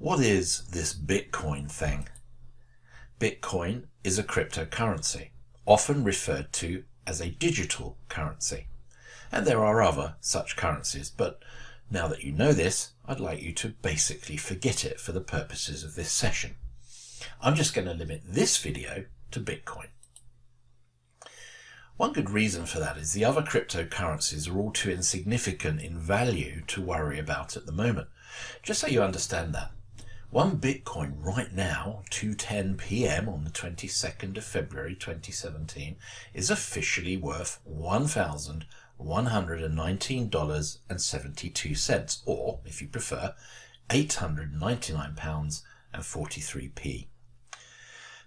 What is this Bitcoin thing? Bitcoin is a cryptocurrency, often referred to as a digital currency. And there are other such currencies, but now that you know this, I'd like you to basically forget it for the purposes of this session. I'm just going to limit this video to Bitcoin. One good reason for that is the other cryptocurrencies are all too insignificant in value to worry about at the moment. Just so you understand that, one Bitcoin right now, 2:10 p.m. on the 22nd of February 2017, is officially worth $1,119.72, or, if you prefer, £899.43.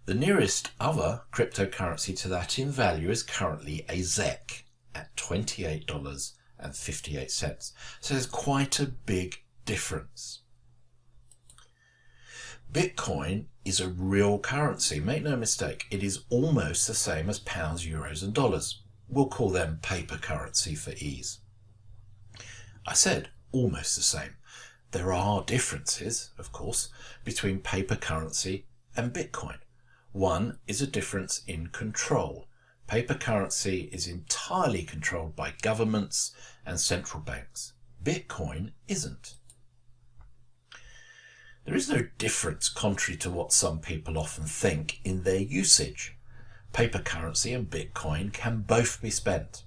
The nearest other cryptocurrency to that in value is currently a ZEC at $28.58. So there's quite a big difference. Bitcoin is a real currency. Make no mistake, it is almost the same as pounds, euros and dollars. We'll call them paper currency for ease. I said almost the same. There are differences, of course, between paper currency and Bitcoin. One is a difference in control. Paper currency is entirely controlled by governments and central banks. Bitcoin isn't. There is no difference, contrary to what some people often think, in their usage. Paper currency and Bitcoin can both be spent.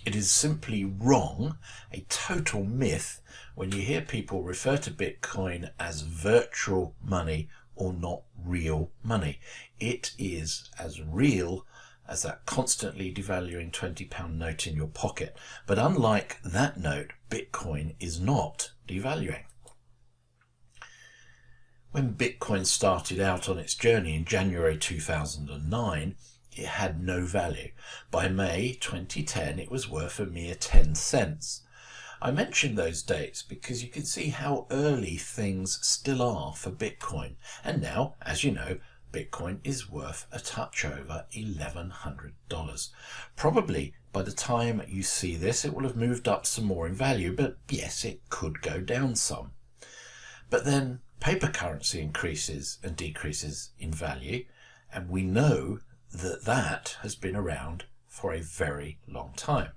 It is simply wrong, a total myth, when you hear people refer to Bitcoin as virtual money or not real money. It is as real as that constantly devaluing £20 note in your pocket. But unlike that note, Bitcoin is not devaluing. When Bitcoin started out on its journey in January 2009, it had no value. By May 2010, it was worth a mere 10 cents. I mention those dates because you can see how early things still are for Bitcoin. And now, as you know, Bitcoin is worth a touch over $1,100. Probably by the time you see this, it will have moved up some more in value, but yes, it could go down some. But then paper currency increases and decreases in value, and we know that that has been around for a very long time.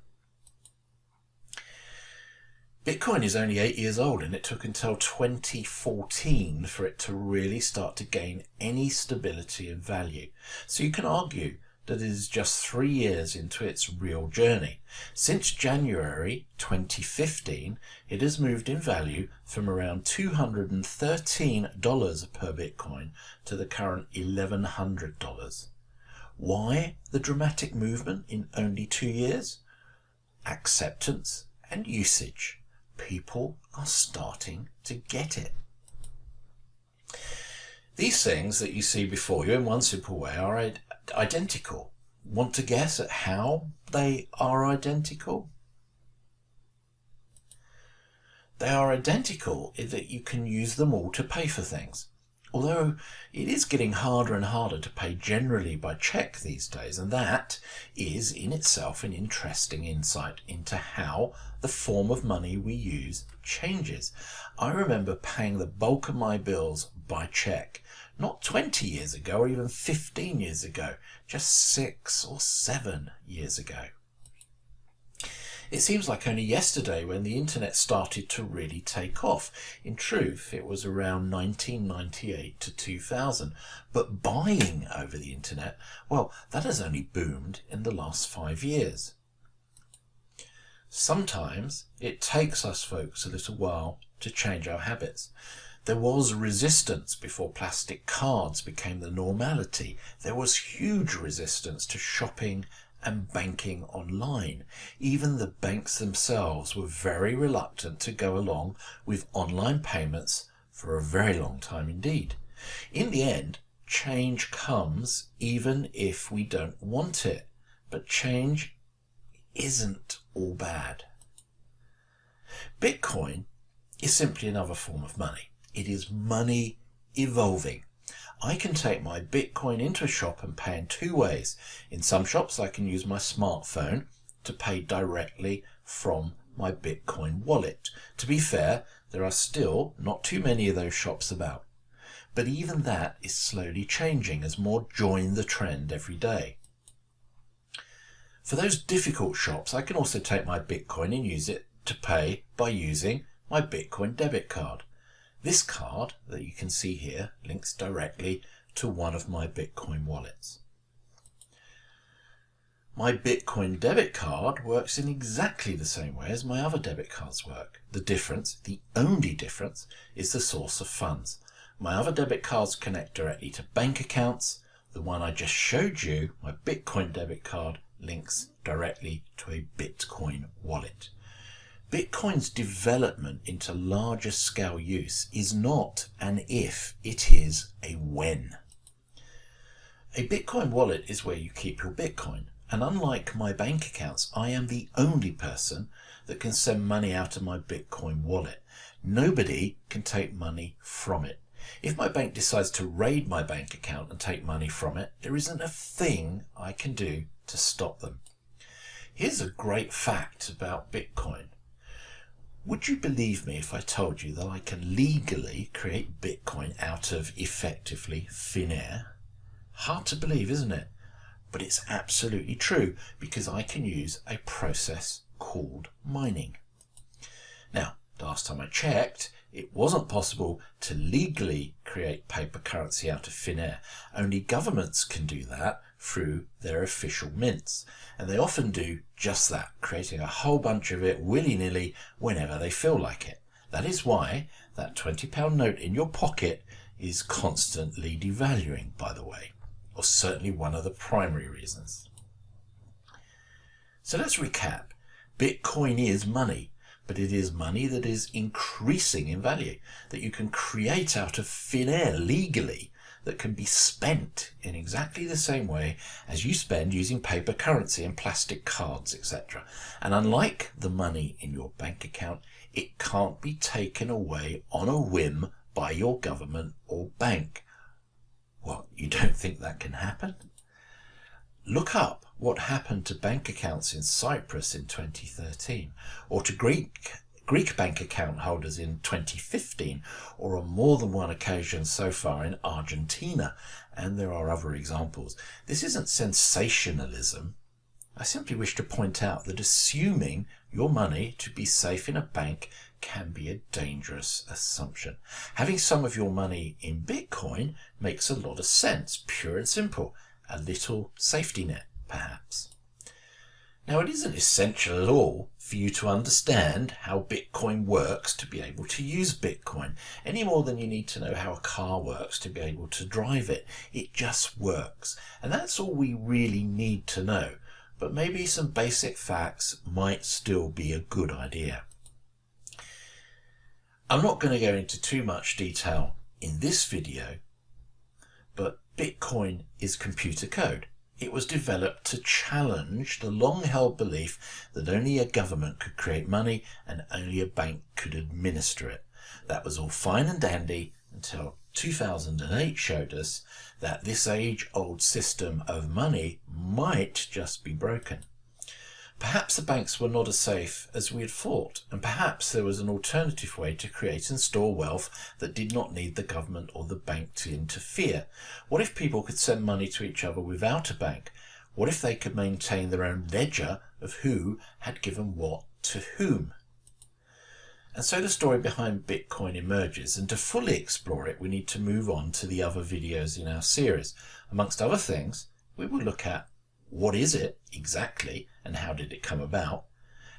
Bitcoin is only 8 years old, and it took until 2014 for it to really start to gain any stability and value. So you can argue that it is just 3 years into its real journey. Since January 2015, it has moved in value from around $213 per Bitcoin to the current $1,100. Why the dramatic movement in only 2 years? Acceptance and usage. People are starting to get it. These things that you see before you in one simple way are identical. Want to guess at how they are identical? They are identical in that you can use them all to pay for things. Although it is getting harder and harder to pay generally by cheque these days, and that is in itself an interesting insight into how the form of money we use changes. I remember paying the bulk of my bills by cheque, not 20 years ago or even 15 years ago, just 6 or 7 years ago. It seems like only yesterday when the internet started to really take off. In truth, it was around 1998 to 2000. But buying over the internet, well, that has only boomed in the last 5 years. Sometimes it takes us folks a little while to change our habits. There was resistance before plastic cards became the normality. There was huge resistance to shopping and banking online. Even the banks themselves were very reluctant to go along with online payments for a very long time indeed. In the end, change comes even if we don't want it, but change isn't all bad. Bitcoin is simply another form of money. It is money evolving. I can take my Bitcoin into a shop and pay in 2 ways. In some shops I can use my smartphone to pay directly from my Bitcoin wallet. To be fair, there are still not too many of those shops about. but even that is slowly changing as more join the trend every day. For those difficult shops, I can also take my Bitcoin and use it to pay by using my Bitcoin debit card. This card that you can see here links directly to one of my Bitcoin wallets. My Bitcoin debit card works in exactly the same way as my other debit cards work. The difference, the only difference, is the source of funds. My other debit cards connect directly to bank accounts. The one I just showed you, my Bitcoin debit card, links directly to a Bitcoin wallet. Bitcoin's development into larger scale use is not an if, it is a when. A Bitcoin wallet is where you keep your Bitcoin. And unlike my bank accounts, I am the only person that can send money out of my Bitcoin wallet. Nobody can take money from it. If my bank decides to raid my bank account and take money from it, there isn't a thing I can do to stop them. Here's a great fact about Bitcoin. Would you believe me if I told you that I can legally create Bitcoin out of effectively thin air? Hard to believe, isn't it? But it's absolutely true because I can use a process called mining. Now, last time I checked, it wasn't possible to legally create paper currency out of thin air. Only governments can do that through their official mints. And they often do just that, creating a whole bunch of it willy-nilly whenever they feel like it. That is why that £20 note in your pocket is constantly devaluing, by the way. Or certainly one of the primary reasons. So let's recap. Bitcoin is money, but it is money that is increasing in value, that you can create out of thin air legally, that can be spent in exactly the same way as you spend using paper currency and plastic cards, etc. And unlike the money in your bank account, it can't be taken away on a whim by your government or bank. What, you don't think that can happen? Look up what happened to bank accounts in Cyprus in 2013, or to Greek bank account holders in 2015, or on more than one occasion so far in Argentina, and there are other examples. This isn't sensationalism. I simply wish to point out that assuming your money to be safe in a bank can be a dangerous assumption. Having some of your money in Bitcoin makes a lot of sense, pure and simple. A little safety net, perhaps. Now, it isn't essential at all for you to understand how Bitcoin works to be able to use Bitcoin, any more than you need to know how a car works to be able to drive it. It just works. And that's all we really need to know. But maybe some basic facts might still be a good idea. I'm not going to go into too much detail in this video, but Bitcoin is computer code. It was developed to challenge the long-held belief that only a government could create money and only a bank could administer it. That was all fine and dandy until 2008 showed us that this age-old system of money might just be broken. Perhaps the banks were not as safe as we had thought, and perhaps there was an alternative way to create and store wealth that did not need the government or the bank to interfere. What if people could send money to each other without a bank? What if they could maintain their own ledger of who had given what to whom? And so the story behind Bitcoin emerges, and to fully explore it we need to move on to the other videos in our series. Amongst other things, we will look at what is it exactly and how did it come about?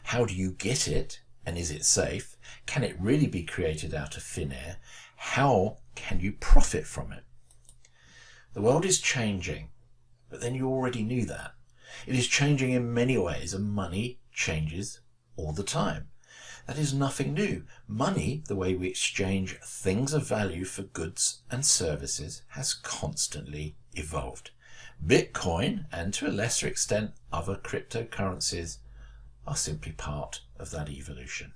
How do you get it and is it safe? Can it really be created out of thin air? How can you profit from it? The world is changing, but then you already knew that. It is changing in many ways and money changes all the time. That is nothing new. Money, the way we exchange things of value for goods and services, has constantly evolved. Bitcoin, and to a lesser extent other cryptocurrencies, are simply part of that evolution.